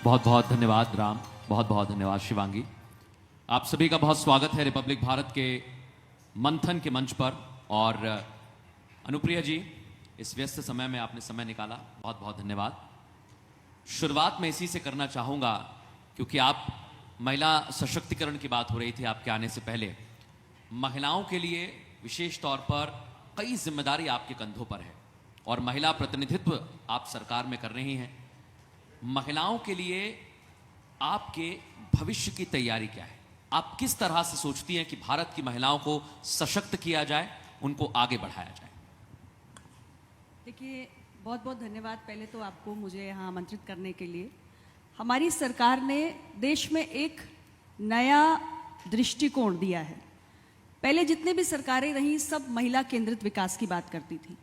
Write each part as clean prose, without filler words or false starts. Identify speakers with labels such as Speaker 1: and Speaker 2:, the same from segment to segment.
Speaker 1: बहुत बहुत धन्यवाद राम, बहुत बहुत धन्यवाद शिवांगी। आप सभी का बहुत स्वागत है रिपब्लिक भारत के मंथन के मंच पर। और अनुप्रिया जी, इस व्यस्त समय में आपने समय निकाला, बहुत बहुत धन्यवाद। शुरुआत में इसी से करना चाहूँगा क्योंकि आप महिला सशक्तिकरण की बात हो रही थी आपके आने से पहले। महिलाओं के लिए विशेष तौर पर कई जिम्मेदारी आपके कंधों पर है और महिला प्रतिनिधित्व आप सरकार में कर रही हैं। महिलाओं के लिए आपके भविष्य की तैयारी क्या है? आप किस तरह से सोचती हैं कि भारत की महिलाओं को सशक्त किया जाए, उनको आगे बढ़ाया जाए?
Speaker 2: देखिए, बहुत बहुत धन्यवाद पहले तो आपको मुझे यहाँ आमंत्रित करने के लिए। हमारी सरकार ने देश में एक नया दृष्टिकोण दिया है। पहले जितने भी सरकारें रहीं सब महिला केंद्रित विकास की बात करती थी,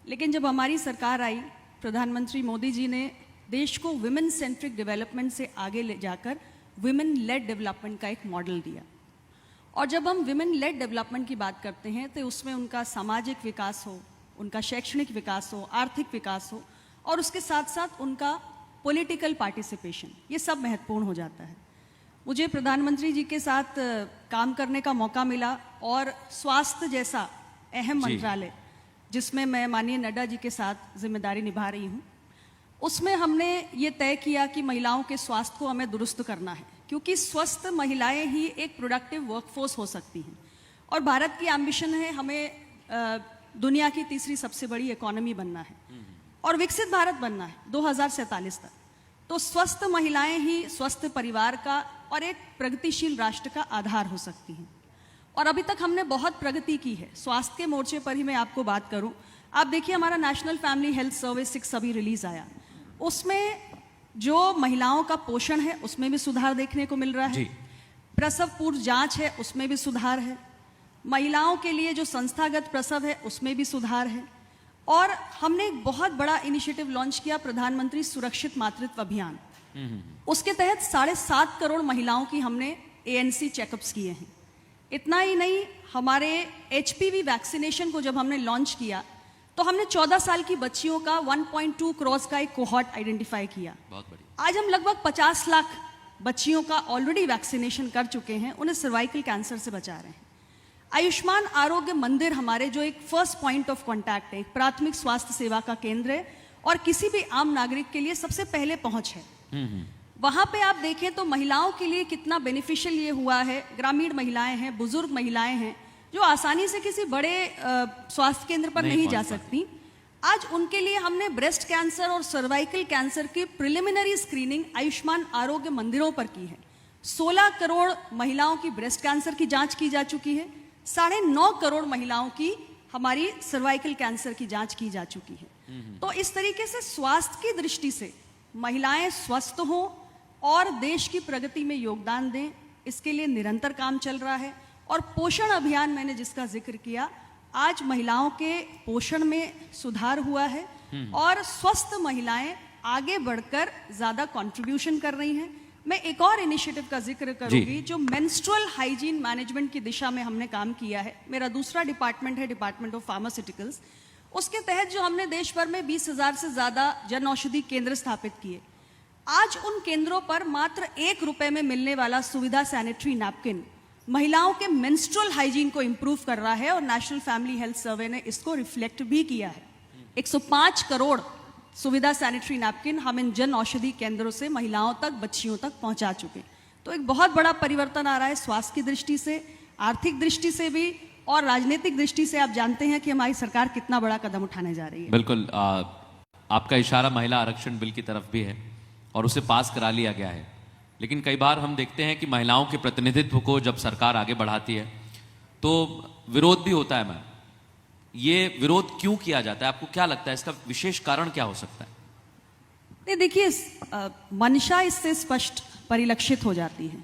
Speaker 2: लेकिन जब हमारी सरकार आई, प्रधानमंत्री मोदी जी ने देश को विमेन सेंट्रिक डेवलपमेंट से आगे ले जाकर विमेन लेड डेवलपमेंट का एक मॉडल दिया। और जब हम विमेन लेड डेवलपमेंट की बात करते हैं तो उसमें उनका सामाजिक विकास हो, उनका शैक्षणिक विकास हो, आर्थिक विकास हो और उसके साथ साथ उनका पॉलिटिकल पार्टिसिपेशन, ये सब महत्वपूर्ण हो जाता है। मुझे प्रधानमंत्री जी के साथ काम करने का मौका मिला और स्वास्थ्य जैसा अहम मंत्रालय जिसमें मैं माननीय नड्डा जी के साथ जिम्मेदारी निभा रही हूँ, उसमें हमने ये तय किया कि महिलाओं के स्वास्थ्य को हमें दुरुस्त करना है, क्योंकि स्वस्थ महिलाएं ही एक प्रोडक्टिव वर्कफोर्स हो सकती हैं। और भारत की एम्बिशन है हमें दुनिया की तीसरी सबसे बड़ी इकोनॉमी बनना है और विकसित भारत बनना है 2047 तक। तो स्वस्थ महिलाएं ही स्वस्थ परिवार का और एक प्रगतिशील राष्ट्र का आधार हो सकती हैं। और अभी तक हमने बहुत प्रगति की है। स्वास्थ्य के मोर्चे पर ही मैं आपको बात करूं, आप देखिए हमारा नेशनल फैमिली हेल्थ सर्वे 6 अभी रिलीज आया, उसमें जो महिलाओं का पोषण है उसमें भी सुधार देखने को मिल रहा है। प्रसव पूर्व जांच है उसमें भी सुधार है। महिलाओं के लिए जो संस्थागत प्रसव है उसमें भी सुधार है। और हमने एक बहुत बड़ा इनिशिएटिव लॉन्च किया, प्रधानमंत्री सुरक्षित मातृत्व अभियान। उसके तहत 7.5 करोड़ महिलाओं की हमने ANC चेकअप्स किए हैं। इतना ही नहीं, हमारे HPV वैक्सीनेशन को जब हमने लॉन्च किया तो हमने 14 साल की बच्चियों का 1.2 करोड़ का एक कोहॉर्ट आइडेंटिफाई किया।
Speaker 1: बहुत बढ़िया।
Speaker 2: आज हम लगभग 50 लाख बच्चियों का ऑलरेडी वैक्सीनेशन कर चुके हैं, उन्हें सर्वाइकल कैंसर से बचा रहे हैं। आयुष्मान आरोग्य मंदिर हमारे जो एक फर्स्ट पॉइंट ऑफ कॉन्टैक्ट है, एक प्राथमिक स्वास्थ्य सेवा का केंद्र है और किसी भी आम नागरिक के लिए सबसे पहले पहुंच है। वहां पे आप देखें तो महिलाओं के लिए कितना बेनिफिशियल ये हुआ है। ग्रामीण महिलाएं हैं, बुजुर्ग महिलाएं हैं जो आसानी से किसी बड़े स्वास्थ्य केंद्र पर नहीं जा सकती। आज उनके लिए हमने ब्रेस्ट कैंसर और सर्वाइकल कैंसर की प्रिलिमिनरी स्क्रीनिंग आयुष्मान आरोग्य मंदिरों पर की है। 16 करोड़ महिलाओं की ब्रेस्ट कैंसर की जांच की जा चुकी है। 9.5 करोड़ महिलाओं की हमारी सर्वाइकल कैंसर की जांच की जा चुकी है। तो इस तरीके से स्वास्थ्य की दृष्टि से महिलाएं स्वस्थ हों और देश की प्रगति में योगदान दें, इसके लिए निरंतर काम चल रहा है। और पोषण अभियान मैंने जिसका जिक्र किया, आज महिलाओं के पोषण में सुधार हुआ है और स्वस्थ महिलाएं आगे बढ़कर ज्यादा कंट्रीब्यूशन कर रही हैं। मैं एक और इनिशिएटिव का जिक्र करूंगी जो मेंस्ट्रुअल हाइजीन मैनेजमेंट की दिशा में हमने काम किया है। मेरा दूसरा डिपार्टमेंट है डिपार्टमेंट ऑफ फार्मास्यूटिकल्स। उसके तहत जो हमने देश भर में 20,000 से ज्यादा जन औषधि केंद्र स्थापित किए। आज उन केंद्रों पर मात्र 1 रुपए में मिलने वाला सुविधा सैनिटरी नैपकिन महिलाओं के मेंस्ट्रुअल हाइजीन को इंप्रूव कर रहा है और नेशनल फैमिली हेल्थ सर्वे ने इसको रिफ्लेक्ट भी किया है। 105 करोड़ सुविधा सैनिटरी नैपकिन हम इन जन औषधि केंद्रों से महिलाओं तक, बच्चियों तक पहुंचा चुके। तो एक बहुत बड़ा परिवर्तन आ रहा है स्वास्थ्य की दृष्टि से, आर्थिक दृष्टि से भी और राजनीतिक दृष्टि से। आप जानते हैं कि हमारी सरकार कितना बड़ा कदम उठाने जा रही है।
Speaker 1: बिल्कुल, आपका इशारा महिला आरक्षण बिल की तरफ भी है और उसे पास करा लिया गया है। लेकिन कई बार हम देखते हैं कि महिलाओं के प्रतिनिधित्व को जब सरकार आगे बढ़ाती है तो विरोध भी होता है। मैम, ये विरोध क्यों किया जाता है? आपको क्या लगता है इसका विशेष कारण क्या हो सकता है?
Speaker 2: नहीं, देखिए, मंशा इससे स्पष्ट परिलक्षित हो जाती है।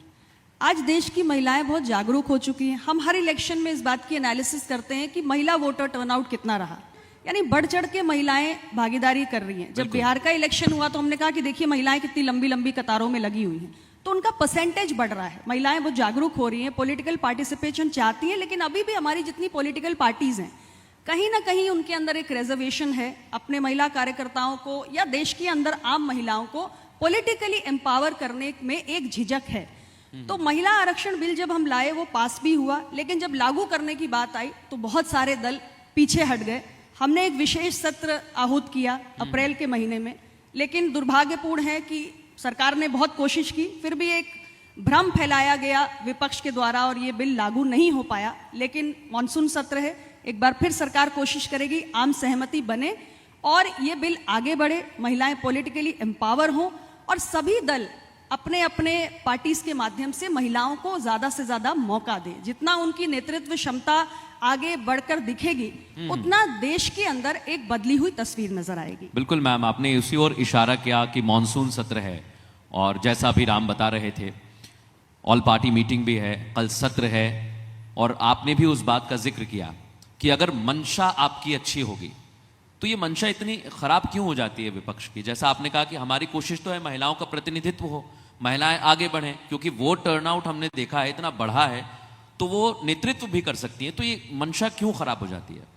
Speaker 2: आज देश की महिलाएं बहुत जागरूक हो चुकी हैं। हम हर इलेक्शन में इस बात की एनालिसिस करते हैं कि महिला वोटर टर्नआउट कितना रहा, यानी बढ़ चढ़ के महिलाएं भागीदारी कर रही हैं। जब बिहार का इलेक्शन हुआ तो हमने कहा कि देखिए महिलाएं कितनी लंबी लंबी कतारों में लगी हुई हैं, तो उनका परसेंटेज बढ़ रहा है। महिलाएं बहुत जागरूक हो रही हैं, पॉलिटिकल पार्टिसिपेशन चाहती हैं। लेकिन अभी भी हमारी जितनी पॉलिटिकल पार्टीज हैं कहीं ना कहीं उनके अंदर एक रिजर्वेशन है अपने महिला कार्यकर्ताओं को या देश के अंदर आम महिलाओं को पॉलिटिकली एम्पावर करने में एक झिझक है। तो महिला आरक्षण बिल जब हम लाए वो पास भी हुआ, लेकिन जब लागू करने की बात आई तो बहुत सारे दल पीछे हट गए। हमने एक विशेष सत्र आहूत किया अप्रैल के महीने में, लेकिन दुर्भाग्यपूर्ण है कि सरकार ने बहुत कोशिश की, फिर भी एक भ्रम फैलाया गया विपक्ष के द्वारा और ये बिल लागू नहीं हो पाया। लेकिन मॉनसून सत्र है, एक बार फिर सरकार कोशिश करेगी आम सहमति बने और ये बिल आगे बढ़े, महिलाएं पॉलिटिकली एम्पावर हों और सभी दल अपने अपने पार्टीज के माध्यम से महिलाओं को ज्यादा से ज्यादा मौका दें। जितना उनकी नेतृत्व क्षमता आगे बढ़कर दिखेगी उतना देश के अंदर एक बदली हुई तस्वीर नजर आएगी।
Speaker 1: बिल्कुल मैम, आपने उसी ओर इशारा किया कि मॉनसून सत्र है और जैसा अभी राम बता रहे थे ऑल पार्टी मीटिंग भी है, कल सत्र है और आपने भी उस बात का जिक्र किया कि अगर मंशा आपकी अच्छी होगी तो ये मंशा इतनी खराब क्यों हो जाती है विपक्ष की। जैसा आपने कहा कि हमारी कोशिश तो है महिलाओं का प्रतिनिधित्व हो, महिलाएं आगे बढ़ें, क्योंकि वोट टर्नआउट हमने देखा है इतना बढ़ा है तो वो नेतृत्व भी कर सकती है, तो ये मंशा क्यों खराब हो जाती है?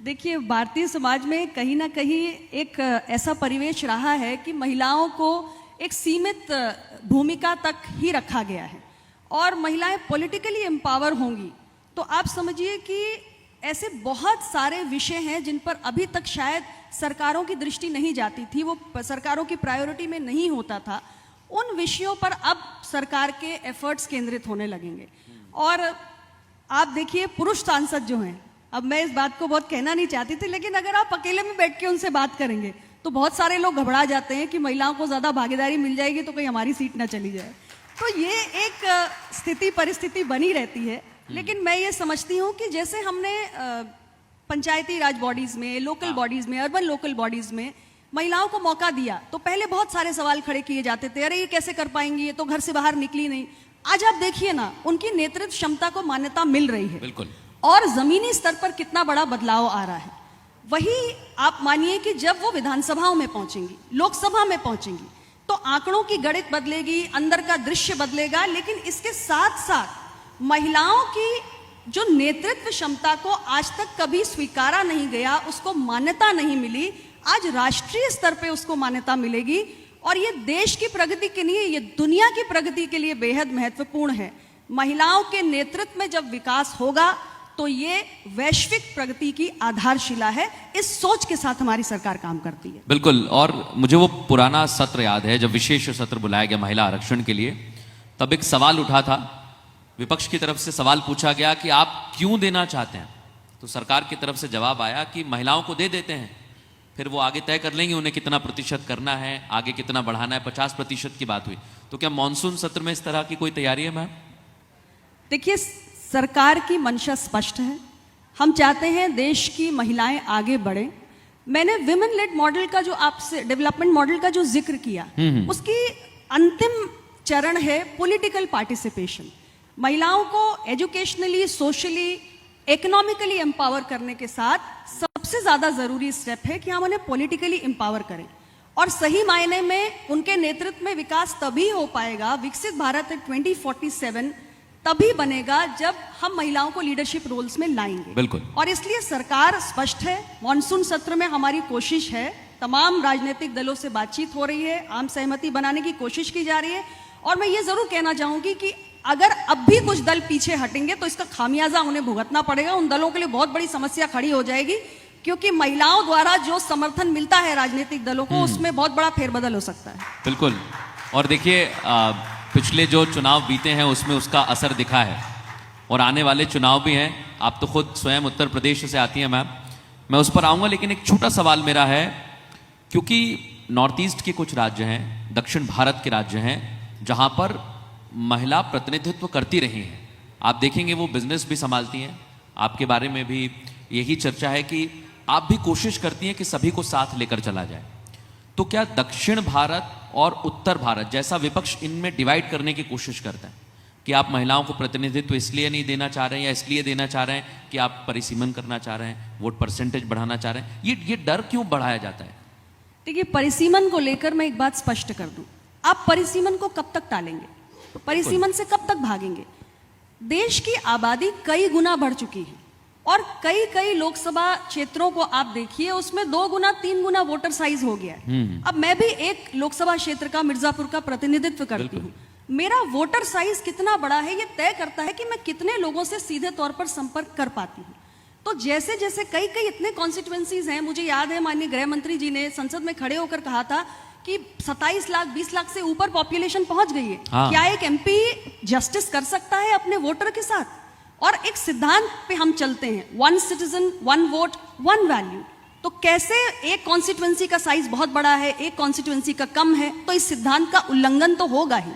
Speaker 2: देखिए, भारतीय समाज में कहीं ना कहीं एक ऐसा परिवेश रहा है कि महिलाओं को एक सीमित भूमिका तक ही रखा गया है और महिलाएं पॉलिटिकली एम्पावर होंगी तो आप समझिए कि ऐसे बहुत सारे विषय हैं जिन पर अभी तक शायद सरकारों की दृष्टि नहीं जाती थी, वो सरकारों की प्रायोरिटी में नहीं होता था, उन विषयों पर अब सरकार के एफर्ट्स केंद्रित होने लगेंगे। और आप देखिए पुरुष सांसद जो हैं, अब मैं इस बात को बहुत कहना नहीं चाहती थी, लेकिन अगर आप अकेले में बैठ के उनसे बात करेंगे तो बहुत सारे लोग घबरा जाते हैं कि महिलाओं को ज्यादा भागीदारी मिल जाएगी तो कहीं हमारी सीट ना चली जाए। तो ये एक स्थिति परिस्थिति बनी रहती है। लेकिन मैं ये समझती हूँ कि जैसे हमने पंचायती राज बॉडीज में, लोकल बॉडीज में, अर्बन लोकल बॉडीज में महिलाओं को मौका दिया तो पहले बहुत सारे सवाल खड़े किए जाते थे, अरे ये कैसे कर पाएंगी, ये तो घर से बाहर निकली नहीं। आज आप देखिए ना, उनकी नेतृत्व क्षमता को मान्यता मिल रही है।
Speaker 1: बिल्कुल।
Speaker 2: और जमीनी स्तर पर कितना बड़ा बदलाव आ रहा है। वही आप मानिए कि जब वो विधानसभाओं में पहुंचेंगी, लोकसभा में पहुंचेंगी तो आंकड़ों की गणित बदलेगी, अंदर का दृश्य बदलेगा, लेकिन इसके साथ साथ महिलाओं की जो नेतृत्व क्षमता को आज तक कभी स्वीकारा नहीं गया, उसको मान्यता नहीं मिली, आज राष्ट्रीय स्तर पे उसको मान्यता मिलेगी और ये देश की प्रगति के लिए, ये दुनिया की प्रगति के लिए बेहद महत्वपूर्ण है। महिलाओं के नेतृत्व में जब विकास होगा तो ये वैश्विक प्रगति की आधारशिला है। इस सोच के साथ हमारी सरकार काम करती है।
Speaker 1: बिल्कुल। और मुझे वो पुराना सत्र याद है जब विशेष सत्र बुलाया गया महिला आरक्षण के लिए, तब एक सवाल उठा था, विपक्ष की तरफ से सवाल पूछा गया कि आप क्यों देना चाहते हैं, तो सरकार की तरफ से जवाब आया कि महिलाओं को दे देते हैं, फिर वो आगे तय कर लेंगे उन्हें कितना प्रतिशत करना है, आगे कितना बढ़ाना है। 50% की बात हुई। तो क्या मॉनसून सत्र में इस तरह की कोई तैयारी है मैम?
Speaker 2: देखिए, सरकार की मंशा स्पष्ट है। हम चाहते हैं देश की महिलाएं आगे बढ़े। मैंने विमेन लेड मॉडल का जो आपसे, डेवलपमेंट मॉडल का जो जिक्र किया, उसकी अंतिम चरण है पॉलिटिकल पार्टिसिपेशन। महिलाओं को एजुकेशनली, सोशली, इकोनॉमिकली एम्पावर करने के साथ सबसे ज्यादा जरूरी स्टेप है कि हम उन्हें पॉलिटिकली एम्पावर करें। और सही मायने में उनके नेतृत्व में विकास तभी हो पाएगा, विकसित भारत 2047 तभी बनेगा जब हम महिलाओं को लीडरशिप रोल्स में लाएंगे।
Speaker 1: बिल्कुल।
Speaker 2: और इसलिए सरकार स्पष्ट है। मॉनसून सत्र में हमारी कोशिश है, तमाम राजनीतिक दलों से बातचीत हो रही है, आम सहमति बनाने की कोशिश की जा रही है। और मैं ये जरूर कहना चाहूंगी कि अगर अब भी कुछ दल पीछे हटेंगे तो इसका खामियाजा उन्हें भुगतना पड़ेगा। उन दलों के लिए बहुत बड़ी समस्या खड़ी हो जाएगी, क्योंकि महिलाओं द्वारा जो समर्थन मिलता है राजनीतिक दलों को, उसमें बहुत बड़ा फेरबदल हो सकता है।
Speaker 1: बिल्कुल। और देखिए, पिछले जो चुनाव बीते हैं उसमें उसका असर दिखा है और आने वाले चुनाव भी हैं। आप तो खुद स्वयं उत्तर प्रदेश से आती हैं मैम, मैं उस पर आऊंगा, लेकिन एक छोटा सवाल मेरा है, क्योंकि नॉर्थ ईस्ट के कुछ राज्य हैं, दक्षिण भारत के राज्य हैं जहां पर महिला प्रतिनिधित्व करती रही हैं। आप देखेंगे वो बिजनेस भी संभालती हैं। आपके बारे में भी यही चर्चा है कि आप भी कोशिश करती हैं कि सभी को साथ लेकर चला जाए। तो क्या दक्षिण भारत और उत्तर भारत जैसा विपक्ष इनमें डिवाइड करने की कोशिश करता है कि आप महिलाओं को प्रतिनिधित्व इसलिए नहीं देना चाह रहे हैं या इसलिए देना चाह रहे हैं कि आप परिसीमन करना चाह रहे हैं, वोट परसेंटेज बढ़ाना चाह रहे हैं, ये डर क्यों बढ़ाया जाता है?
Speaker 2: देखिए, परिसीमन को लेकर मैं एक बात स्पष्ट कर दूं, आप परिसीमन को कब तक टालेंगे, परिसीमन से कब तक भागेंगे? देश की आबादी कई गुना बढ़ चुकी है और कई कई लोकसभा क्षेत्रों को आप देखिए, उसमें 2 गुना 3 गुना वोटर साइज हो गया है। अब मैं भी एक लोकसभा क्षेत्र का, मिर्जापुर का प्रतिनिधित्व करती हूँ। मेरा वोटर साइज कितना बड़ा है ये तय करता है कि मैं कितने लोगों से सीधे तौर पर संपर्क कर पाती हूँ। तो जैसे जैसे कई कई इतने कॉन्स्टिट्यूएंसीज हैं, मुझे याद है माननीय गृह मंत्री जी ने संसद में खड़े होकर कहा था कि 27 लाख 20 लाख से ऊपर पॉपुलेशन पहुंच गई है।
Speaker 1: हाँ।
Speaker 2: क्या एक एमपी जस्टिस कर सकता है अपने वोटर के साथ? और एक सिद्धांत पे हम चलते हैं, 1 सिटीजन 1 वोट 1 वैल्यू। तो कैसे एक कॉन्स्टिट्यूएंसी का साइज बहुत बड़ा है, एक कॉन्स्टिट्यूएंसी का कम है, तो इस सिद्धांत का उल्लंघन तो होगा ही।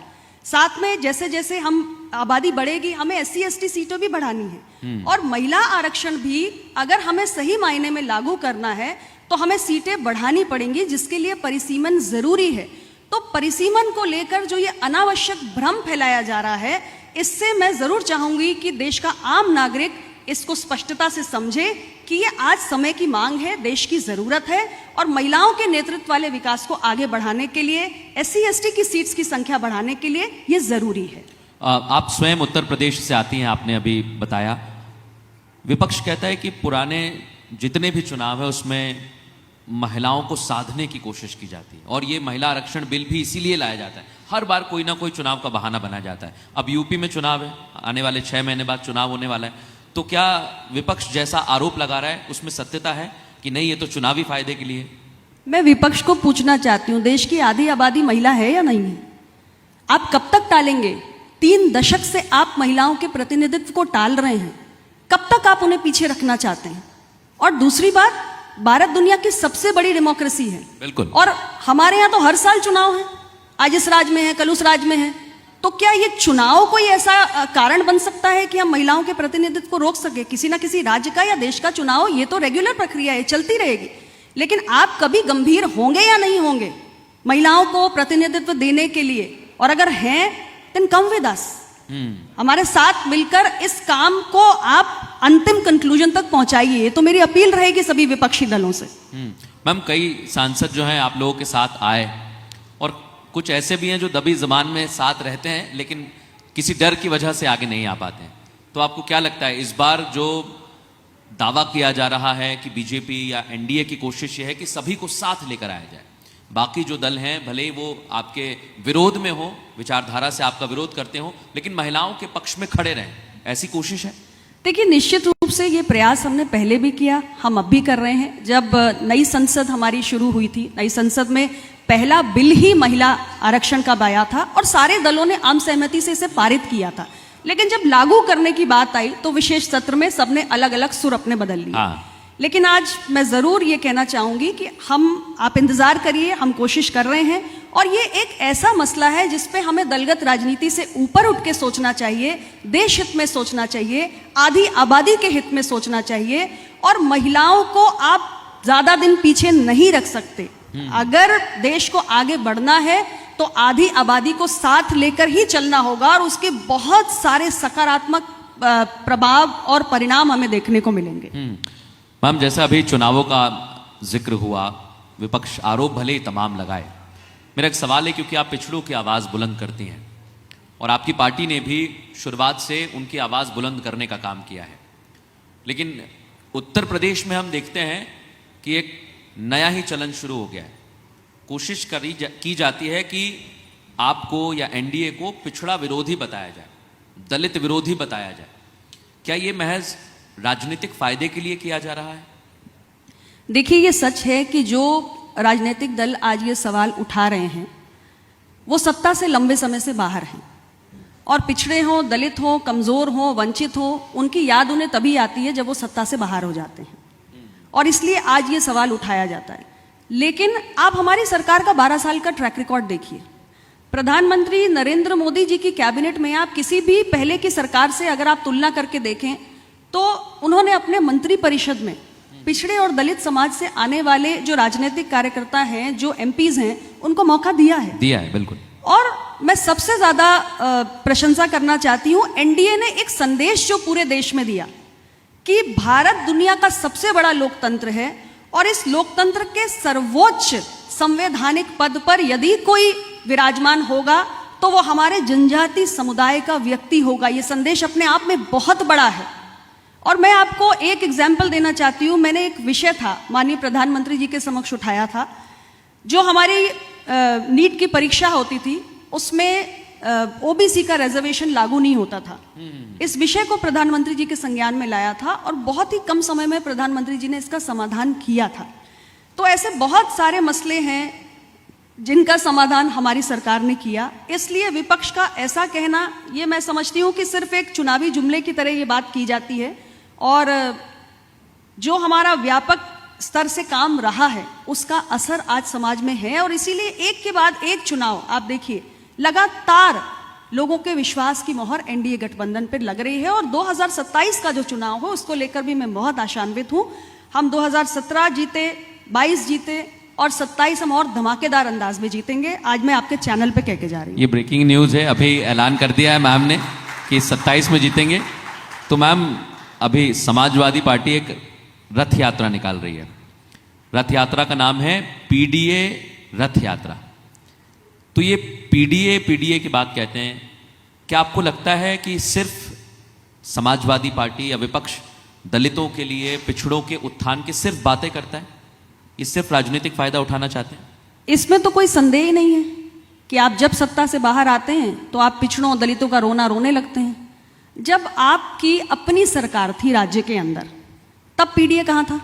Speaker 2: साथ में जैसे जैसे हम आबादी बढ़ेगी, हमें SC ST सीटें भी बढ़ानी है, और महिला आरक्षण भी अगर हमें सही मायने में लागू करना है तो हमें सीटें बढ़ानी पड़ेंगी, जिसके लिए परिसीमन जरूरी है। तो परिसीमन को लेकर जो ये अनावश्यक भ्रम फैलाया जा रहा है, इससे मैं जरूर चाहूंगी कि देश का आम नागरिक इसको स्पष्टता से समझे कि ये आज समय की मांग है, देश की जरूरत है, और महिलाओं के नेतृत्व वाले विकास को आगे बढ़ाने के लिए, SC ST की सीट्स की संख्या बढ़ाने के लिए ये जरूरी है।
Speaker 1: आप स्वयं उत्तर प्रदेश से आती हैं, आपने अभी बताया। विपक्ष कहता है कि पुराने जितने भी चुनाव है उसमें महिलाओं को साधने की कोशिश की जाती है, और ये महिला आरक्षण बिल भी इसीलिए लाया जाता है। हर बार कोई ना कोई चुनाव का बहाना बना जाता है। अब यूपी में चुनाव है, आने वाले 6 महीने बाद चुनाव होने वाला है, तो क्या विपक्ष जैसा आरोप लगा रहा है उसमें सत्यता है कि नहीं, ये तो चुनावी फायदे के लिए?
Speaker 2: मैं विपक्ष को पूछना चाहती हूँ, देश की आधी आबादी महिला है या नहीं है? आप कब तक टालेंगे? 3 दशक से आप महिलाओं के प्रतिनिधित्व को टाल रहे हैं, कब तक आप उन्हें पीछे रखना चाहते हैं? और दूसरी बात, भारत दुनिया की सबसे बड़ी डेमोक्रेसी है,
Speaker 1: बिल्कुल,
Speaker 2: और हमारे यहाँ तो हर साल चुनाव है, आज इस राज्य में है, कल उस राज्य में है। तो क्या ये चुनाव कोई ऐसा कारण बन सकता है कि हम महिलाओं के प्रतिनिधित्व को रोक सके? किसी ना किसी राज्य का या देश का चुनाव, ये तो रेगुलर प्रक्रिया है, चलती रहेगी। लेकिन आप कभी गंभीर होंगे या नहीं होंगे महिलाओं को प्रतिनिधित्व देने के लिए? और अगर हैं, देन कम विद अस, हमारे साथ मिलकर इस काम को आप अंतिम कंक्लूजन तक पहुंचाइए। तो मेरी अपील रहेगी सभी विपक्षी दलों से।
Speaker 1: मैम, कई सांसद जो हैं आप लोगों के साथ आए, और कुछ ऐसे भी हैं जो दबी जबान में साथ रहते हैं लेकिन किसी डर की वजह से आगे नहीं आ पाते हैं। तो आपको क्या लगता है, इस बार जो दावा किया जा रहा है कि बीजेपी या एनडीए की कोशिश ये है कि सभी को साथ लेकर आया जाए, बाकी जो दल हैं भले ही वो आपके विरोध में हो, विचारधारा से आपका विरोध करते हो, लेकिन महिलाओं के पक्ष में खड़े रहें, ऐसी कोशिश है?
Speaker 2: देखिए, निश्चित रूप से ये प्रयास हमने पहले भी किया, हम अब भी कर रहे हैं। जब नई संसद हमारी शुरू हुई थी, नई संसद में पहला बिल ही महिला आरक्षण का आया था, और सारे दलों ने आम सहमति से इसे पारित किया था। लेकिन जब लागू करने की बात आई तो विशेष सत्र में सबने अलग अलग सुर अपने बदल लिए।
Speaker 1: हाँ।
Speaker 2: लेकिन आज मैं जरूर ये कहना चाहूंगी कि आप इंतजार करिए, हम कोशिश कर रहे हैं, और ये एक ऐसा मसला है जिसपे हमें दलगत राजनीति से ऊपर उठ के सोचना चाहिए, देश हित में सोचना चाहिए, आधी आबादी के हित में सोचना चाहिए, और महिलाओं को आप ज्यादा दिन पीछे नहीं रख सकते। अगर देश को आगे बढ़ना है तो आधी आबादी को साथ लेकर ही चलना होगा, और उसके बहुत सारे सकारात्मक प्रभाव और परिणाम हमें देखने को मिलेंगे।
Speaker 1: मैम, जैसा अभी चुनावों का जिक्र हुआ, विपक्ष आरोप भले ही तमाम लगाए, मेरा एक सवाल है, क्योंकि आप पिछड़ों की आवाज़ बुलंद करती हैं और आपकी पार्टी ने भी शुरुआत से उनकी आवाज़ बुलंद करने का काम किया है, लेकिन उत्तर प्रदेश में हम देखते हैं कि एक नया ही चलन शुरू हो गया है। कोशिश की जाती है कि आपको या एनडीए को पिछड़ा विरोधी बताया जाए, दलित विरोधी बताया जाए। क्या ये महज राजनीतिक फायदे के लिए किया जा रहा है?
Speaker 2: देखिए, ये सच है कि जो राजनीतिक दल आज ये सवाल उठा रहे हैं वो सत्ता से लंबे समय से बाहर हैं, और पिछड़े हों, दलित हों, कमजोर हों, वंचित हों, उनकी याद उन्हें तभी आती है जब वो सत्ता से बाहर हो जाते हैं, और इसलिए आज ये सवाल उठाया जाता है। लेकिन आप हमारी सरकार का 12 साल का ट्रैक रिकॉर्ड देखिए। प्रधानमंत्री नरेंद्र मोदी जी की कैबिनेट में आप किसी भी पहले की सरकार से अगर आप तुलना करके देखें तो उन्होंने अपने मंत्री परिषद में पिछड़े और दलित समाज से आने वाले जो राजनीतिक कार्यकर्ता हैं, जो एमपीज हैं, उनको मौका दिया है।
Speaker 1: बिल्कुल।
Speaker 2: और मैं सबसे ज्यादा प्रशंसा करना चाहती हूँ, एनडीए ने एक संदेश जो पूरे देश में दिया कि भारत दुनिया का सबसे बड़ा लोकतंत्र है, और इस लोकतंत्र के सर्वोच्च संवैधानिक पद पर यदि कोई विराजमान होगा तो वो हमारे जनजाति समुदाय का व्यक्ति होगा। ये संदेश अपने आप में बहुत बड़ा है, और मैं आपको एक एग्जाम्पल देना चाहती हूँ। मैंने एक विषय था माननीय प्रधानमंत्री जी के समक्ष उठाया था, जो हमारी नीट की परीक्षा होती थी उसमें ओबीसी का रिजर्वेशन लागू नहीं होता था। इस विषय को प्रधानमंत्री जी के संज्ञान में लाया था और बहुत ही कम समय में प्रधानमंत्री जी ने इसका समाधान किया था। तो ऐसे बहुत सारे मसले हैं जिनका समाधान हमारी सरकार ने किया। इसलिए विपक्ष का ऐसा कहना, ये मैं समझती हूँ कि सिर्फ एक चुनावी जुमले की तरह ये बात की जाती है, और जो हमारा व्यापक स्तर से काम रहा है उसका असर आज समाज में है। और इसीलिए एक के बाद एक चुनाव आप देखिए, लगातार लोगों के विश्वास की मोहर एनडीए गठबंधन पर लग रही है। और 2027 का जो चुनाव हो उसको लेकर भी मैं बहुत आशान्वित हूँ। हम 2017 जीते, 22 जीते और 27 हम और धमाकेदार अंदाज में जीतेंगे। आज मैं आपके चैनल पे कह के जा रही हूँ।
Speaker 1: ये ब्रेकिंग न्यूज़ है, अभी ऐलान कर दिया है मैम ने कि 27 में जीतेंगे। तो मैम, अभी समाजवादी पार्टी एक रथ यात्रा निकाल रही है। रथ यात्रा का नाम है पीडीए रथ यात्रा। तो ये पीडीए की बात कहते हैं। क्या आपको लगता है कि सिर्फ समाजवादी पार्टी या विपक्ष दलितों के लिए, पिछड़ों के उत्थान की सिर्फ बातें करता है? ये सिर्फ राजनीतिक फायदा उठाना चाहते हैं?
Speaker 2: इसमें तो कोई संदेह ही नहीं है कि आप जब सत्ता से बाहर आते हैं तो आप पिछड़ों दलितों का रोना रोने लगते हैं। जब आपकी अपनी सरकार थी राज्य के अंदर, तब पीडीए कहाँ था?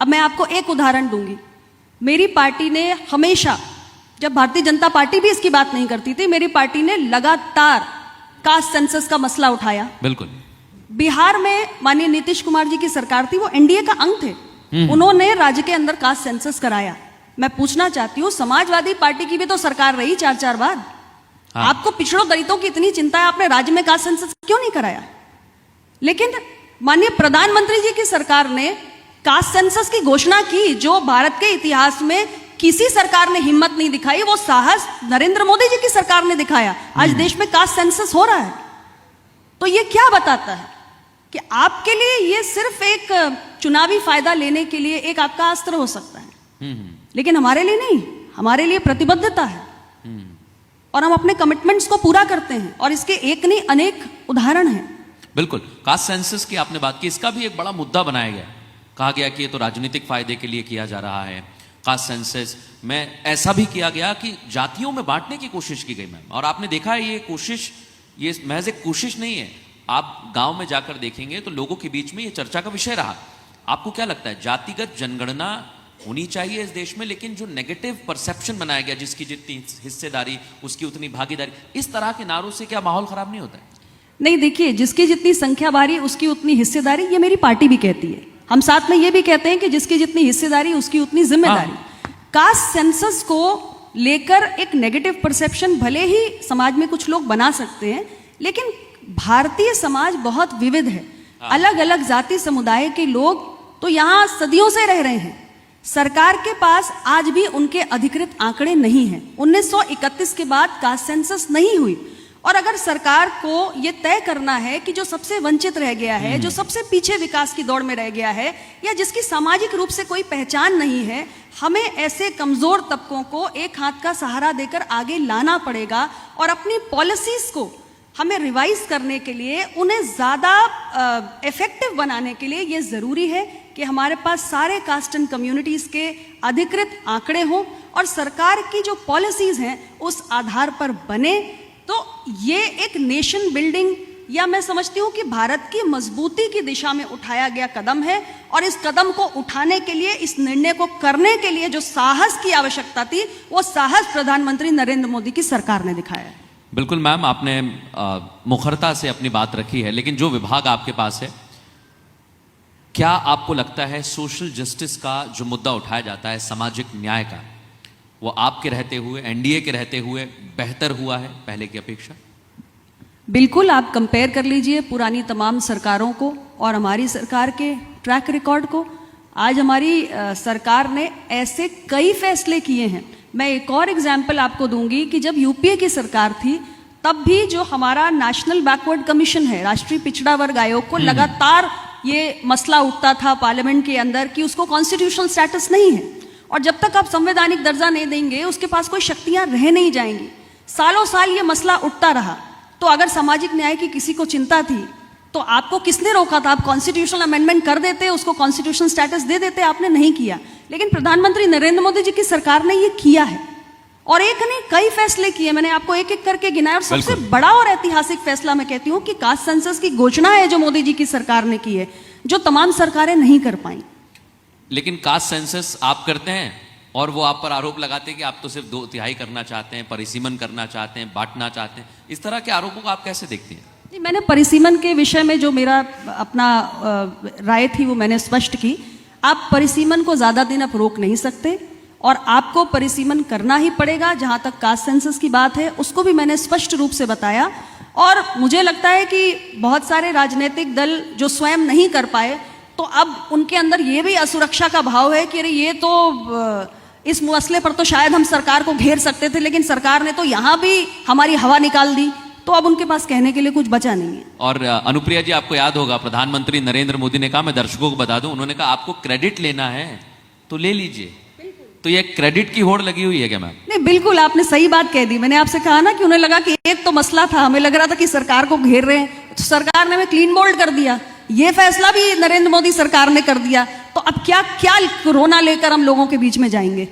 Speaker 2: अब मैं आपको एक उदाहरण दूंगी। मेरी पार्टी ने हमेशा, जब भारतीय जनता पार्टी भी इसकी बात नहीं करती थी, मेरी पार्टी ने लगातार कास्ट सेंसस का मसला उठाया।
Speaker 1: बिल्कुल।
Speaker 2: बिहार में माननीय नीतीश कुमार जी की सरकार थी, वो एनडीए का अंग थे, उन्होंने राज्य के अंदर कास्ट सेंसस कराया। मैं पूछना चाहती हूँ, समाजवादी पार्टी की भी तो सरकार रही 4-4 बार। हाँ। आपको पिछड़ों दलितों की इतनी चिंता है, आपने राज्य में कास्ट सेंसस क्यों नहीं कराया? लेकिन माननीय प्रधानमंत्री जी की सरकार ने कास्ट सेंसस की घोषणा की, जो भारत के इतिहास में किसी सरकार ने हिम्मत नहीं दिखाई। वो साहस नरेंद्र मोदी जी की सरकार ने दिखाया। आज देश में कास्ट सेंसस हो रहा है। तो ये क्या बताता है कि आपके लिए ये सिर्फ एक चुनावी फायदा लेने के लिए एक आपका अस्त्र हो सकता है, लेकिन हमारे लिए नहीं। हमारे लिए प्रतिबद्धता है और हम अपने कमिटमेंट्स को पूरा करते हैं, और इसके एक नहीं अनेक उदाहरण हैं।
Speaker 1: बिल्कुल। कास्ट सेंसस की आपने बात की, इसका भी एक बड़ा मुद्दा बनाया गया। कहा गया कि ये तो राजनीतिक फायदे के लिए किया जा रहा है। कास्ट सेंसस में ऐसा भी किया गया कि जातियों में बांटने की कोशिश की गई मैम। और आपने देखा है ये कोशिश, ये महज एक कोशिश नहीं है। आप गांव में जाकर देखेंगे तो लोगों के बीच में ये चर्चा का विषय रहा। आपको क्या लगता है, जातिगत जनगणना होनी चाहिए इस देश में, लेकिन जो नेगेटिव परसेप्शन बनाया गया, जिसकी जितनी हिस्सेदारी उसकी उतनी भागीदारी, इस तरह के नारों से क्या माहौल खराब नहीं होता है?
Speaker 2: नहीं, देखिए, जिसकी जितनी संख्या भारी उसकी उतनी हिस्सेदारी, ये मेरी पार्टी भी कहती है। हम साथ में ये भी कहते हैं कि जिसकी जितनी हिस्सेदारी उसकी उतनी जिम्मेदारी। कास्ट सेंसस को लेकर एक नेगेटिव परसेप्शन भले ही समाज में कुछ लोग बना सकते हैं, लेकिन भारतीय समाज बहुत विविध है। अलग अलग जाति समुदाय के लोग तो यहाँ सदियों से रह रहे हैं। सरकार के पास आज भी उनके अधिकृत आंकड़े नहीं हैं। 1931 के बाद कास्ट सेंसस नहीं हुई, और अगर सरकार को ये तय करना है कि जो सबसे वंचित रह गया है, जो सबसे पीछे विकास की दौड़ में रह गया है, या जिसकी सामाजिक रूप से कोई पहचान नहीं है, हमें ऐसे कमजोर तबकों को एक हाथ का सहारा देकर आगे लाना पड़ेगा। और अपनी पॉलिसीज को हमें रिवाइज करने के लिए, उन्हें ज़्यादा इफेक्टिव बनाने के लिए ये ज़रूरी है कि हमारे पास सारे कास्ट एंड कम्युनिटीज़ के अधिकृत आंकड़े हों, और सरकार की जो पॉलिसीज़ हैं उस आधार पर बने। तो ये एक नेशन बिल्डिंग, या मैं समझती हूँ कि भारत की मजबूती की दिशा में उठाया गया कदम है। और इस कदम को उठाने के लिए, इस निर्णय को करने के लिए जो साहस की आवश्यकता थी, वो साहस प्रधानमंत्री नरेंद्र मोदी की सरकार ने दिखाया है।
Speaker 1: बिल्कुल मैम, आपने मुखरता से अपनी बात रखी है, लेकिन जो विभाग आपके पास है, क्या आपको लगता है सोशल जस्टिस का जो मुद्दा उठाया जाता है, सामाजिक न्याय का, वो आपके रहते हुए, एनडीए के रहते हुए बेहतर हुआ है पहले की अपेक्षा?
Speaker 2: बिल्कुल। आप कंपेयर कर लीजिए पुरानी तमाम सरकारों को और हमारी सरकार के ट्रैक रिकॉर्ड को। आज हमारी सरकार ने ऐसे कई फैसले किए हैं। मैं एक और एग्जाम्पल आपको दूंगी कि जब यूपीए की सरकार थी, तब भी जो हमारा नेशनल बैकवर्ड कमीशन है, राष्ट्रीय पिछड़ा वर्ग आयोग को लगातार ये मसला उठता था पार्लियामेंट के अंदर कि उसको कॉन्स्टिट्यूशनल स्टेटस नहीं है, और जब तक आप संवैधानिक दर्जा नहीं देंगे उसके पास कोई शक्तियां रह नहीं जाएंगी। सालों साल ये मसला उठता रहा। तो अगर सामाजिक न्याय की किसी को चिंता थी तो आपको किसने रोका था? आप कॉन्स्टिट्यूशनल अमेंडमेंट कर देते, उसको कॉन्स्टिट्यूशनल स्टेटस दे देते, आपने नहीं किया। लेकिन प्रधानमंत्री नरेंद्र मोदी जी की सरकार ने ये किया है, और एक नहीं कई फैसले किए। मैंने आपको एक एक करके गिनाया, और सबसे बड़ा और ऐतिहासिक फैसला मैं कहती हूँ कि कास्ट सेंसस की घोषणा है जो मोदी जी की सरकार ने की है, जो तमाम सरकारें नहीं कर पाई।
Speaker 1: लेकिन कास्ट सेंसस आप करते हैं और वो आप पर आरोप लगाते हैं कि आप तो सिर्फ 2/3 करना चाहते हैं, परिसीमन करना चाहते हैं, बांटना चाहते हैं। इस तरह के आरोपों को आप कैसे देखती हैं?
Speaker 2: जी, मैंने परिसीमन के विषय में जो मेरा अपना राय थी वो मैंने स्पष्ट की। आप परिसीमन को ज्यादा दिन आप रोक नहीं सकते, और आपको परिसीमन करना ही पड़ेगा। जहां तक कास्ट सेंसस की बात है, उसको भी मैंने स्पष्ट रूप से बताया। और मुझे लगता है कि बहुत सारे राजनीतिक दल जो स्वयं नहीं कर पाए, तो अब उनके अंदर ये भी असुरक्षा का भाव है कि अरे ये तो इस मसले पर तो शायद हम सरकार को घेर सकते थे, लेकिन सरकार ने तो यहां भी हमारी हवा निकाल दी, तो अब उनके पास कहने के लिए कुछ बचा नहीं है।
Speaker 1: और अनुप्रिया जी, आपको याद होगा प्रधानमंत्री नरेंद्र मोदी ने कहा, मैं दर्शकों को बता दूं, उन्होंने कहा आपको क्रेडिट लेना है तो ले लीजिए। तो ये क्रेडिट की होड़ लगी हुई है क्या मैम?
Speaker 2: नहीं, बिल्कुल आपने सही बात कह दी। मैंने आपसे कहा ना कि उन्हें लगा कि एक तो मसला था, हमें लग रहा था कि सरकार को घेर रहे हैं, तो सरकार ने हमें क्लीन बोल्ड कर दिया। ये फैसला भी नरेंद्र मोदी सरकार ने कर दिया, तो अब क्या क्या कोरोना लेकर हम लोगों के बीच में जाएंगे?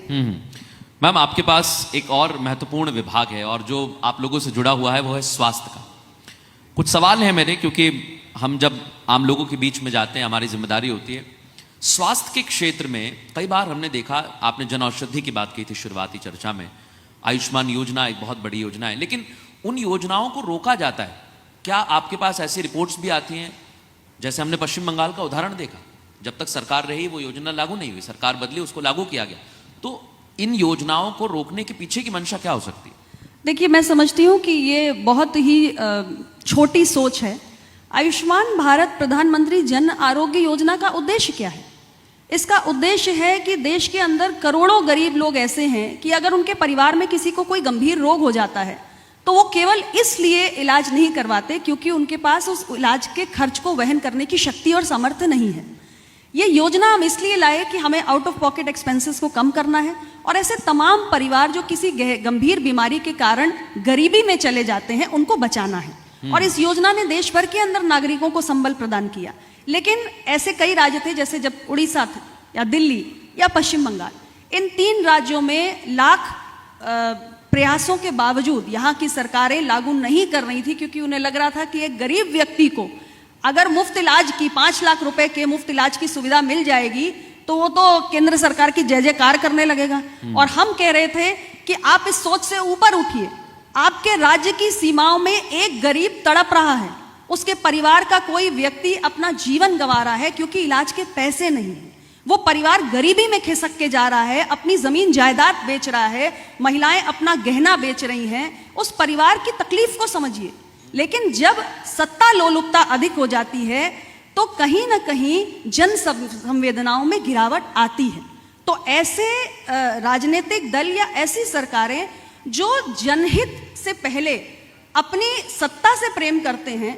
Speaker 1: मैम, आपके पास एक और महत्वपूर्ण विभाग है और जो आप लोगों से जुड़ा हुआ है वो है स्वास्थ्य का। कुछ सवाल हैं मेरे, क्योंकि हम जब आम लोगों के बीच में जाते हैं, हमारी जिम्मेदारी होती है। स्वास्थ्य के क्षेत्र में कई बार हमने देखा, आपने जन औषधि की बात की थी शुरुआती चर्चा में, आयुष्मान योजना एक बहुत बड़ी योजना है, लेकिन उन योजनाओं को रोका जाता है। क्या आपके पास ऐसी रिपोर्ट्स भी आती हैं? जैसे हमने पश्चिम बंगाल का उदाहरण देखा, जब तक सरकार रही वो योजना लागू नहीं हुई, सरकार बदली, उसको लागू किया गया। तो इन योजनाओं को रोकने के पीछे की मंशा क्या हो सकती है?
Speaker 2: देखिए, मैं समझती हूँ कि ये बहुत ही छोटी सोच है। आयुष्मान भारत प्रधानमंत्री जन आरोग्य योजना का उद्देश्य क्या है? इसका उद्देश्य है कि देश के अंदर करोड़ों गरीब लोग ऐसे हैं कि अगर उनके परिवार में किसी को कोई गंभीर रोग हो जाता है, तो वो केवल इसलिए इलाज नहीं करवाते क्योंकि उनके पास उस इलाज के खर्च को वहन करने की शक्ति और सामर्थ्य नहीं है। ये योजना हम इसलिए लाए कि हमें आउट ऑफ पॉकेट एक्सपेंसेस को कम करना है, और ऐसे तमाम परिवार जो किसी गंभीर बीमारी के कारण गरीबी में चले जाते हैं, उनको बचाना है। और इस योजना ने देश भर के अंदर नागरिकों को संबल प्रदान किया। लेकिन ऐसे कई राज्य थे, जैसे जब उड़ीसा था या दिल्ली या पश्चिम बंगाल, इन 3 राज्यों में लाख प्रयासों के बावजूद यहाँ की सरकारें लागू नहीं कर रही थी, क्योंकि उन्हें लग रहा था कि एक गरीब व्यक्ति को अगर मुफ्त इलाज की 5 लाख रुपए के मुफ्त इलाज की सुविधा मिल जाएगी तो वो तो केंद्र सरकार की जय जयकार करने लगेगा। और हम कह रहे थे कि आप इस सोच से ऊपर उठिए। आपके राज्य की सीमाओं में एक गरीब तड़प रहा है, उसके परिवार का कोई व्यक्ति अपना जीवन गंवा रहा है क्योंकि इलाज के पैसे नहीं है। वो परिवार गरीबी में खिसक के जा रहा है, अपनी जमीन जायदाद बेच रहा है, महिलाएं अपना गहना बेच रही हैं। उस परिवार की तकलीफ को समझिए। लेकिन जब सत्ता लोलुपता अधिक हो जाती है तो कहीं ना कहीं जन संवेदनाओं में गिरावट आती है। तो ऐसे राजनीतिक दल या ऐसी सरकारें जो जनहित से पहले अपनी सत्ता से प्रेम करते हैं,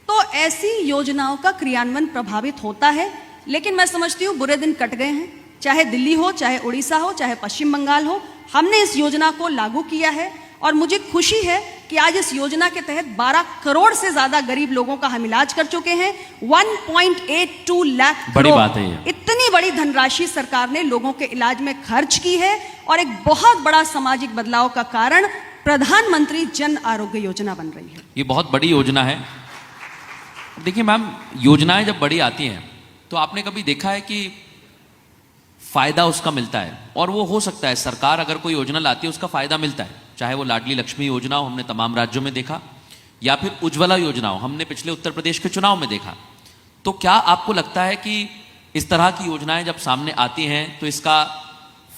Speaker 2: तो ऐसी योजनाओं का क्रियान्वयन प्रभावित होता है। लेकिन मैं समझती हूँ बुरे दिन कट गए हैं, चाहे दिल्ली हो, चाहे उड़ीसा हो, चाहे पश्चिम बंगाल हो। हमने इस योजना को लागू किया है और मुझे खुशी है कि आज इस योजना के तहत 12 करोड़ से ज्यादा गरीब लोगों का हम इलाज कर चुके हैं। 1.82 लाख
Speaker 1: बड़ी
Speaker 2: करोड़,
Speaker 1: बात है ये।
Speaker 2: इतनी बड़ी धनराशि सरकार ने लोगों के इलाज में खर्च की है, और एक बहुत बड़ा सामाजिक बदलाव का कारण प्रधानमंत्री जन आरोग्य योजना बन रही है।
Speaker 1: ये बहुत बड़ी योजना है। देखिए मैम, योजनाएं जब बड़ी आती हैं तो आपने कभी देखा है कि फायदा उसका मिलता है? और वो हो सकता है सरकार अगर कोई योजना लाती है उसका फायदा मिलता है, चाहे वो लाडली लक्ष्मी योजना हो, हमने तमाम राज्यों में देखा, या फिर उज्ज्वला योजना हो, हमने पिछले उत्तर प्रदेश के चुनाव में देखा। तो क्या आपको लगता है कि इस तरह की योजनाएं जब सामने आती हैं तो इसका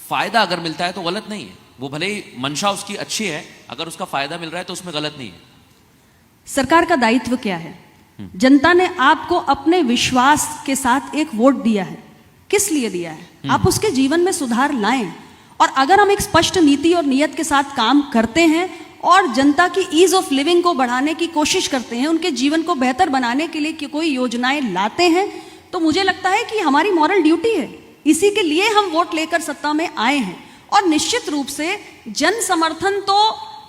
Speaker 1: फायदा अगर मिलता है तो गलत नहीं है? वो भले ही मंशा उसकी अच्छी है, अगर उसका फायदा मिल रहा है तो उसमें गलत नहीं है।
Speaker 2: सरकार का दायित्व क्या है? जनता ने आपको अपने विश्वास के साथ एक वोट दिया है। किस लिए दिया है? आप उसके जीवन में सुधार लाएं। और अगर हम एक स्पष्ट नीति और नियत के साथ काम करते हैं और जनता की ईज ऑफ लिविंग को बढ़ाने की कोशिश करते हैं, उनके जीवन को बेहतर बनाने के लिए कोई योजनाएं लाते हैं, तो मुझे लगता है कि हमारी मॉरल ड्यूटी है। इसी के लिए हम वोट लेकर सत्ता में आए हैं। और निश्चित रूप से जन समर्थन तो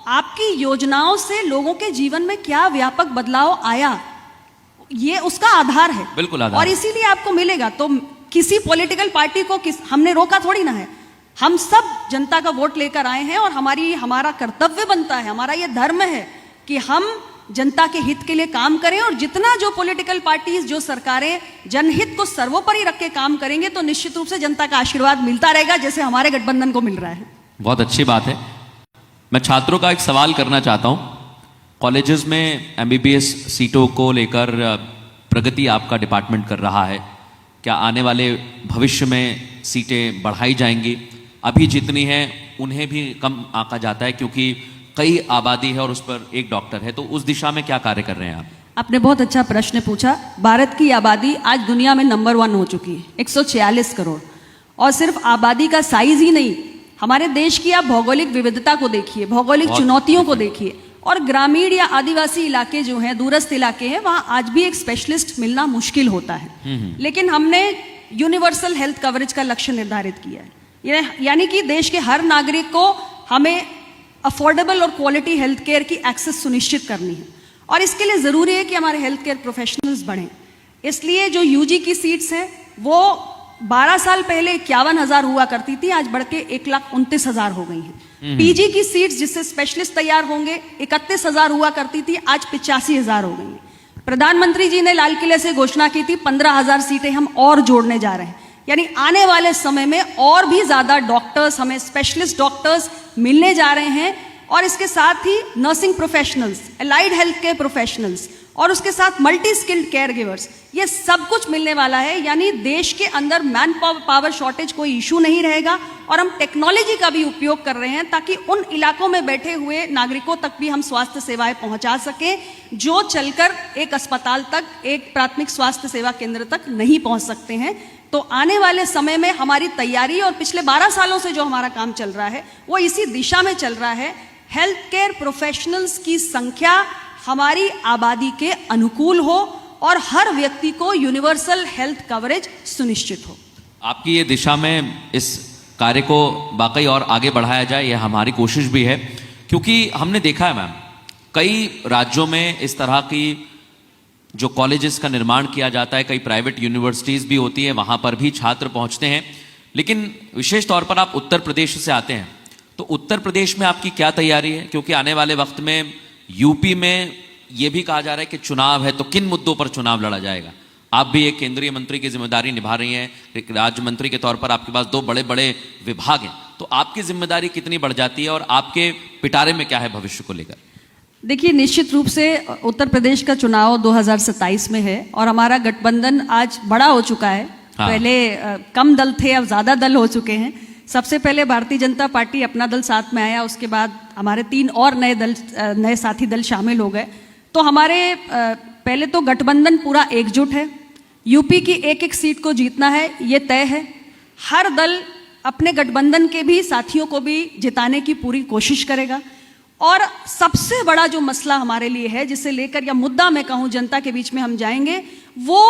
Speaker 2: आपकी योजनाओं से लोगों के जीवन में क्या व्यापक बदलाव आया, ये उसका आधार है,
Speaker 1: बिल्कुल आधार
Speaker 2: और
Speaker 1: है।
Speaker 2: इसीलिए आपको मिलेगा। तो किसी पॉलिटिकल पार्टी को हमने रोका थोड़ी ना है, हम सब जनता का वोट लेकर आए हैं और हमारा कर्तव्य बनता है, हमारा ये धर्म है कि हम जनता के हित के लिए काम करें। और जितना जो पॉलिटिकल पार्टीज, जो सरकारें जनहित को सर्वोपरि रख के काम करेंगे तो निश्चित रूप से जनता का आशीर्वाद मिलता रहेगा, जैसे हमारे गठबंधन को मिल रहा है।
Speaker 1: बहुत अच्छी बात है। मैं छात्रों का एक सवाल करना चाहता हूं। कॉलेजेस में एमबीबीएस सीटों को लेकर प्रगति आपका डिपार्टमेंट कर रहा है, क्या आने वाले भविष्य में सीटें बढ़ाई जाएंगी? अभी जितनी हैं उन्हें भी कम आंका जाता है क्योंकि कई आबादी है और उस पर एक डॉक्टर है, तो उस दिशा में क्या कार्य कर रहे हैं आप?
Speaker 2: आपने बहुत अच्छा प्रश्न पूछा। भारत की आबादी आज दुनिया में नंबर 1 हो चुकी है, 146 करोड़। और सिर्फ आबादी का साइज ही नहीं, हमारे देश की आप भौगोलिक विविधता को देखिए, भौगोलिक चुनौतियों को देखिए, और ग्रामीण या आदिवासी इलाके जो हैं, दूरस्थ इलाके हैं, वहां आज भी एक स्पेशलिस्ट मिलना मुश्किल होता है। लेकिन हमने यूनिवर्सल हेल्थ कवरेज का लक्ष्य निर्धारित किया है, यानी कि देश के हर नागरिक को हमें अफोर्डेबल और क्वालिटी हेल्थ केयर की एक्सेस सुनिश्चित करनी है। और इसके लिए जरूरी है कि हमारे हेल्थ केयर प्रोफेशनल्स बढ़ें। इसलिए जो यूजी की सीट्स हैं वो 12 साल पहले 51,000 हुआ करती थी, आज बढ़ के 1,29,000 हो गई हैं। पीजी की सीट्स जिससे स्पेशलिस्ट तैयार होंगे 31,000 हुआ करती थी, आज 85,000 हो गई हैं। प्रधानमंत्री जी ने लाल किले से घोषणा की थी 15,000 सीटें हम और जोड़ने जा रहे हैं, यानी आने वाले समय में और भी ज्यादा डॉक्टर्स, हमें स्पेशलिस्ट डॉक्टर्स मिलने जा रहे हैं। और इसके साथ ही nursing professionals, allied health care professionals, और उसके साथ मल्टी स्किल्ड केयर गिवर्स, ये सब कुछ मिलने वाला है। यानी देश के अंदर मैन पावर शॉर्टेज कोई इशू नहीं रहेगा। और हम टेक्नोलॉजी का भी उपयोग कर रहे हैं ताकि उन इलाकों में बैठे हुए नागरिकों तक भी हम स्वास्थ्य सेवाएं पहुंचा सकें, जो चलकर एक अस्पताल तक, एक प्राथमिक स्वास्थ्य सेवा केंद्र तक नहीं पहुंच सकते हैं। तो आने वाले समय में हमारी तैयारी और पिछले 12 सालों से जो हमारा काम चल रहा है वो इसी दिशा में चल रहा है। हेल्थ केयर प्रोफेशनल्स की संख्या हमारी आबादी के अनुकूल हो और हर व्यक्ति को यूनिवर्सल हेल्थ कवरेज सुनिश्चित हो।
Speaker 1: आपकी ये दिशा में इस कार्य को वाकई और आगे बढ़ाया जाए, यह हमारी कोशिश भी है, क्योंकि हमने देखा है मैम, कई राज्यों में इस तरह की जो कॉलेजेस का निर्माण किया जाता है, कई प्राइवेट यूनिवर्सिटीज भी होती है, वहां पर भी छात्र पहुंचते हैं। लेकिन विशेष तौर पर आप उत्तर प्रदेश से आते हैं, तो उत्तर प्रदेश में आपकी क्या तैयारी है? क्योंकि आने वाले वक्त में यूपी में यह भी कहा जा रहा है कि चुनाव है, तो किन मुद्दों पर चुनाव लड़ा जाएगा? आप भी एक केंद्रीय मंत्री की जिम्मेदारी निभा रही हैं, एक राज्य मंत्री के तौर पर आपके पास 2 बड़े बड़े विभाग हैं, तो आपकी जिम्मेदारी कितनी बढ़ जाती है और आपके पिटारे में क्या है भविष्य को लेकर?
Speaker 2: देखिए, निश्चित रूप से उत्तर प्रदेश का चुनाव 2027 में है और हमारा गठबंधन आज बड़ा हो चुका है। हाँ। पहले कम दल थे, अब ज्यादा दल हो चुके हैं। सबसे पहले भारतीय जनता पार्टी अपना दल साथ में आया, उसके बाद हमारे 3 और नए साथी दल शामिल हो गए। तो हमारे पहले तो गठबंधन पूरा एकजुट है। यूपी की एक सीट को जीतना है, ये तय है। हर दल अपने गठबंधन के भी साथियों को भी जिताने की पूरी कोशिश करेगा। और सबसे बड़ा जो मसला हमारे लिए है, जिसे लेकर या मुद्दा मैं कहूं जनता के बीच में हम जाएंगे, वो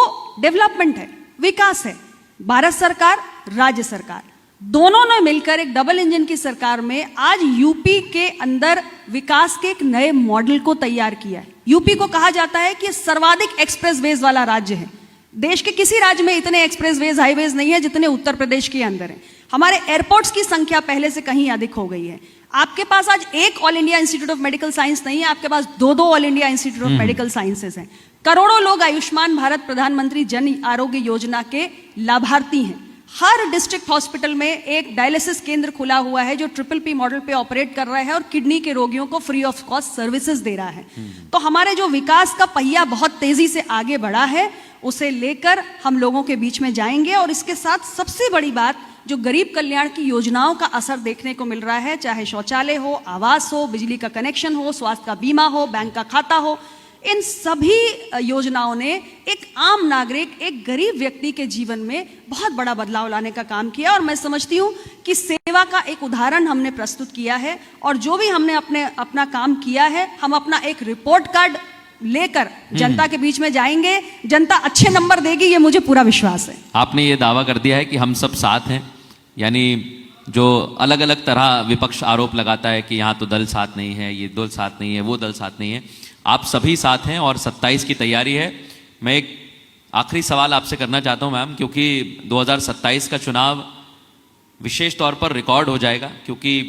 Speaker 2: डेवलपमेंट है, विकास है। भारत सरकार, राज्य सरकार दोनों ने मिलकर एक डबल इंजन की सरकार में आज यूपी के अंदर विकास के एक नए मॉडल को तैयार किया है। यूपी को कहा जाता है कि सर्वाधिक एक्सप्रेसवेज वाला राज्य है। देश के किसी राज्य में इतने एक्सप्रेसवेज, हाईवेज नहीं है जितने उत्तर प्रदेश के अंदर हैं। हमारे एयरपोर्ट्स की संख्या पहले से कहीं अधिक हो गई है। आपके पास आज एक all India institute of medical science नहीं है, आपके पास 2 all India institute of medical sciences हैं। करोड़ों लोग आयुष्मान भारत प्रधानमंत्री जन आरोग्य योजना के लाभार्थी हैं। हर डिस्ट्रिक्ट हॉस्पिटल में एक डायलिसिस केंद्र खुला हुआ है जो PPP मॉडल पे ऑपरेट कर रहा है और किडनी के रोगियों को फ्री ऑफ कॉस्ट सर्विसेज दे रहा है। तो हमारे जो विकास का पहिया बहुत तेजी से आगे बढ़ा है, उसे लेकर हम लोगों के बीच में जाएंगे। और इसके साथ सबसे बड़ी बात, जो गरीब कल्याण की योजनाओं का असर देखने को मिल रहा है, चाहे शौचालय हो, आवास हो, बिजली का कनेक्शन हो, स्वास्थ्य का बीमा हो, बैंक का खाता हो, इन सभी योजनाओं ने एक आम नागरिक, एक गरीब व्यक्ति के जीवन में बहुत बड़ा बदलाव लाने का काम किया। और मैं समझती हूँ कि सेवा का एक उदाहरण हमने प्रस्तुत किया है। और जो भी हमने अपना काम किया है, हम अपना एक रिपोर्ट कार्ड लेकर जनता के बीच में जाएंगे। जनता अच्छे नंबर देगी, ये मुझे पूरा विश्वास है।
Speaker 1: आपने ये दावा कर दिया है कि हम सब साथ हैं, यानी जो अलग अलग तरह विपक्ष आरोप लगाता है कि यहाँ तो दल साथ नहीं है, ये दल साथ नहीं है, वो दल साथ नहीं है, आप सभी साथ हैं और 27 की तैयारी है। मैं एक आखिरी सवाल आपसे करना चाहता हूं मैम, क्योंकि 2027 का चुनाव विशेष तौर पर रिकॉर्ड हो जाएगा, क्योंकि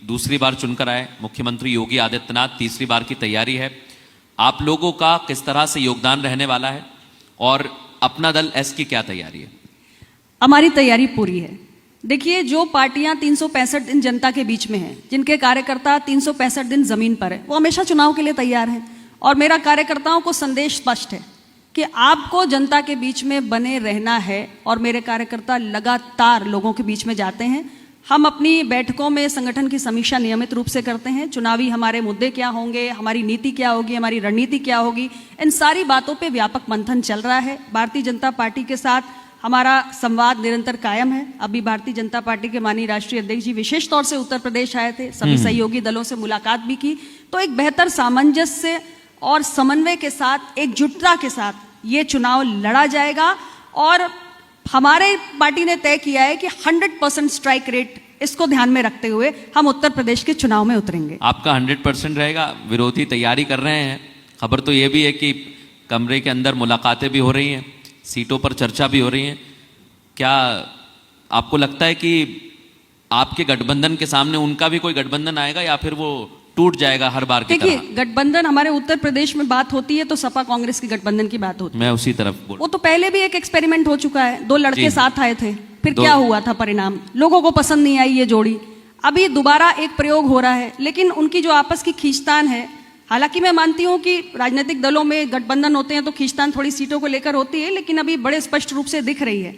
Speaker 1: दूसरी बार चुनकर आए मुख्यमंत्री योगी आदित्यनाथ, तीसरी बार की तैयारी है। आप लोगों का किस तरह से योगदान रहने वाला है और अपना दल एस की क्या तैयारी है?
Speaker 2: हमारी तैयारी पूरी है। देखिए, जो पार्टियां 365 दिन जनता के बीच में हैं, जिनके कार्यकर्ता 365 दिन जमीन पर है, वो हमेशा चुनाव के लिए तैयार हैं। और मेरा कार्यकर्ताओं को संदेश स्पष्ट है कि आपको जनता के बीच में बने रहना है, और मेरे कार्यकर्ता लगातार लोगों के बीच में जाते हैं। हम अपनी बैठकों में संगठन की समीक्षा नियमित रूप से करते हैं। चुनावी हमारे मुद्दे क्या होंगे, हमारी नीति क्या होगी, हमारी रणनीति क्या होगी, इन सारी बातों पे व्यापक मंथन चल रहा है। भारतीय जनता पार्टी के साथ हमारा संवाद निरंतर कायम है। अभी भारतीय जनता पार्टी के माननीय राष्ट्रीय अध्यक्ष जी विशेष तौर से उत्तर प्रदेश आए थे, सभी सहयोगी दलों से मुलाकात भी की। तो एक बेहतर सामंजस्य और समन्वय के साथ, एकजुटता के साथ ये चुनाव लड़ा जाएगा। और हमारे पार्टी ने तय किया है कि 100% स्ट्राइक रेट, इसको ध्यान में रखते हुए हम उत्तर प्रदेश के चुनाव में उतरेंगे।
Speaker 1: आपका 100% रहेगा। विरोधी तैयारी कर रहे हैं। खबर तो ये भी है कि कमरे के अंदर मुलाकातें भी हो रही हैं, सीटों पर चर्चा भी हो रही है। क्या आपको लगता है कि आपके गठबंधन के सामने उनका भी कोई गठबंधन आएगा, या फिर वो टूट जाएगा हर बार की तरह?
Speaker 2: देखिए, गठबंधन हमारे उत्तर प्रदेश में बात होती है तो सपा कांग्रेस की गठबंधन की बात होती है।
Speaker 1: मैं उसी तरफ बोल,
Speaker 2: वो तो पहले भी एक एक्सपेरिमेंट हो चुका है। 2 लड़के साथ आए थे, फिर क्या हुआ था परिणाम? लोगों को पसंद नहीं आई ये जोड़ी। अभी दोबारा एक प्रयोग हो रहा है, लेकिन उनकी जो आपस की खींचतान है, हालांकि मैं मानती हूं कि राजनीतिक दलों में गठबंधन होते हैं तो खींचतान थोड़ी सीटों को लेकर होती है, लेकिन अभी बड़े स्पष्ट रूप से दिख रही है।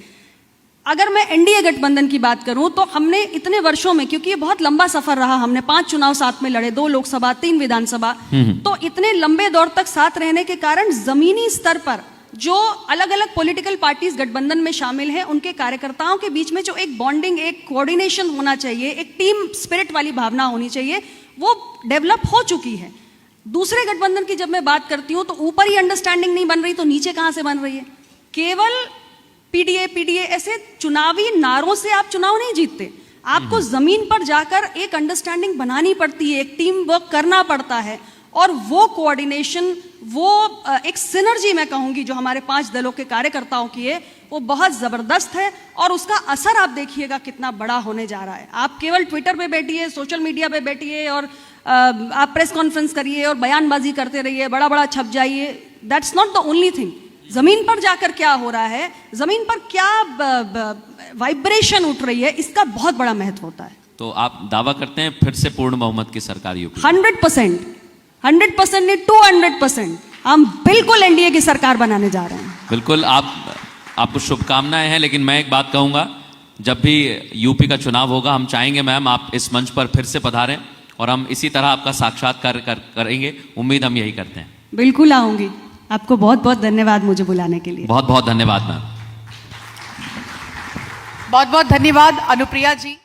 Speaker 2: अगर मैं एनडीए गठबंधन की बात करूं तो हमने इतने वर्षों में, क्योंकि ये बहुत लंबा सफर रहा, हमने 5 चुनाव साथ में लड़े, 2 लोकसभा 3 विधानसभा, तो इतने लंबे दौर तक साथ रहने के कारण जमीनी स्तर पर जो अलग अलग पॉलिटिकल पार्टीज गठबंधन में शामिल हैं, उनके कार्यकर्ताओं के बीच में जो एक बॉन्डिंग, एक कोऑर्डिनेशन होना चाहिए, एक टीम स्पिरिट वाली भावना होनी चाहिए, वो डेवलप हो चुकी है। दूसरे गठबंधन की जब मैं बात करती हूं तो ऊपर ही अंडरस्टैंडिंग नहीं बन रही, तो नीचे कहां से बन रही है? केवल पीडीए ऐसे चुनावी नारों से आप चुनाव नहीं जीतते। आपको जमीन पर जाकर एक अंडरस्टैंडिंग बनानी पड़ती है, एक टीम वर्क करना पड़ता है, और वो कोऑर्डिनेशन, वो एक सिनर्जी मैं कहूंगी जो हमारे 5 दलों के कार्यकर्ताओं की है, वो बहुत जबरदस्त है। और उसका असर आप देखिएगा कितना बड़ा होने जा रहा है। आप केवल ट्विटर पे बैठिए, सोशल मीडिया पे बैठिए, और आप प्रेस कॉन्फ्रेंस करिए और बयानबाजी करते रहिए, बड़ा बड़ा छप जाइए, that's not the only thing. जमीन पर जाकर क्या हो रहा है, जमीन पर क्या वाइब्रेशन उठ रही है, इसका बहुत बड़ा महत्व होता है।
Speaker 1: तो आप दावा करते हैं फिर से पूर्ण बहुमत की सरकार यूपी?
Speaker 2: 100% नहीं, 200% हम बिल्कुल एनडीए की सरकार बनाने जा रहे हैं।
Speaker 1: बिल्कुल, आपको शुभकामनाएं हैं। लेकिन मैं एक बात कहूंगा, जब भी यूपी का चुनाव होगा, हम चाहेंगे मैम आप इस मंच पर फिर से पधारें, और हम इसी तरह आपका साक्षात्कार करेंगे। उम्मीद हम यही करते हैं।
Speaker 2: बिल्कुल आऊंगी। आपको बहुत बहुत धन्यवाद मुझे बुलाने के लिए।
Speaker 1: बहुत बहुत धन्यवाद मैम।
Speaker 3: बहुत बहुत धन्यवाद अनुप्रिया जी।